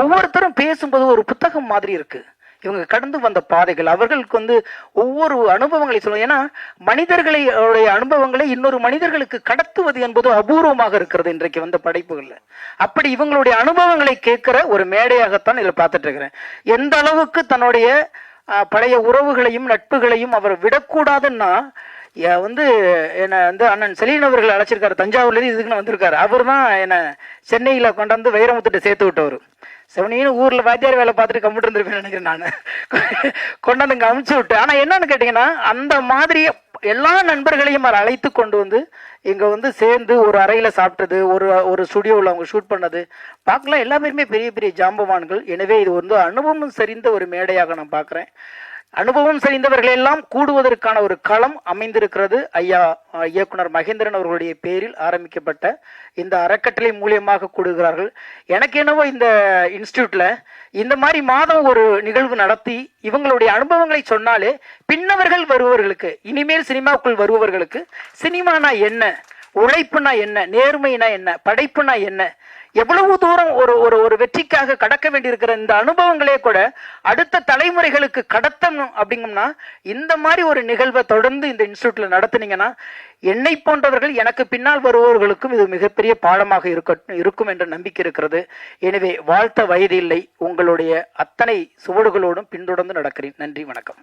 ஒவ்வொருத்தரும் பேசும்போது ஒரு புத்தகம் மாதிரி இருக்கு. இவங்க கடந்து வந்த பாதைகள், அவர்களுக்கு ஒவ்வொரு அனுபவங்களை சொல்லுவோம். ஏன்னா மனிதர்களுடைய அனுபவங்களை இன்னொரு மனிதர்களுக்கு கடத்துவது என்பது அபூர்வமாக இருக்கிறது இன்றைக்கு வந்த படைப்புகள்ல. அப்படி இவங்களுடைய அனுபவங்களை கேட்கிற ஒரு மேடையாகத்தான் இதில் பார்த்துட்டு இருக்கிறேன். எந்த அளவுக்கு தன்னுடைய பழைய உறவுகளையும் நட்புகளையும் அவர் விடக்கூடாதுன்னா என்ன அண்ணன் செலீன் அவர்கள் அழைச்சிருக்காரு. தஞ்சாவூர்லேருந்து இதுக்குன்னு வந்திருக்காரு. அவர் தான் என்னை சென்னையில் கொண்டாந்து வைரமுத்துட்டு சேர்த்து விட்டவர். செவனின்னு ஊரில் வாத்தியார் வேலை பார்த்துட்டு கம்ப்யூட்டர் இருந்திருப்பேன்னு நினைக்கிறேன். நான் கொண்டாந்து இங்கே அமுச்சு விட்டு. ஆனால் என்னன்னு கேட்டிங்கன்னா, அந்த மாதிரி எல்லா நண்பர்களையும் அவர் அழைத்து கொண்டு இங்கே சேர்ந்து ஒரு அறையில் சாப்பிட்டது, ஒரு ஸ்டுடியோவில் அவங்க ஷூட் பண்ணது பார்க்கலாம். எல்லா பேருமே பெரிய பெரிய ஜாம்பவான்கள். எனவே இது அனுபவம் சரிந்த ஒரு மேடையாக நான் பார்க்குறேன். அனுபவம் சரிந்தவர்கள் எல்லாம் கூடுவதற்கான ஒரு களம் அமைந்திருக்கிறது. ஐயா இயக்குனர் மகேந்திரன் அவர்களுடைய பேரில் ஆரம்பிக்கப்பட்ட இந்த அறக்கட்டளை மூலியமாக கூடுகிறார்கள். எனக்கு என்னவோ இந்த இன்ஸ்டியூட்ல இந்த மாதிரி மாதம் ஒரு நிகழ்வு நடத்தி இவங்களுடைய அனுபவங்களை சொன்னாலே பின்னவர்கள் வருபவர்களுக்கு, இனிமேல் சினிமாவுக்குள் வருபவர்களுக்கு சினிமானா என்ன, உழைப்புனா என்ன, நேர்மைனா என்ன, படைப்புனா என்ன, எவ்வளவு தூரம் ஒரு வெற்றிக்காக கடக்க வேண்டியிருக்கிற இந்த அனுபவங்களே கூட அடுத்த தலைமுறைகளுக்கு கடத்தணும் அப்படிங்கம்னா இந்த மாதிரி ஒரு நிகழ்வை தொடர்ந்து இந்த இன்ஸ்டியூட்ல நடத்துனீங்கன்னா என்னை போன்றவர்கள், எனக்கு பின்னால் வருபவர்களுக்கும் இது மிகப்பெரிய பாடமாக இருக்கும் என்ற நம்பிக்கை இருக்கிறது. எனவே வாழ்த்த வயது இல்லை. உங்களுடைய அத்தனை சுவடுகளோடும் பின்தொடர்ந்து நடக்கிறேன். நன்றி, வணக்கம்.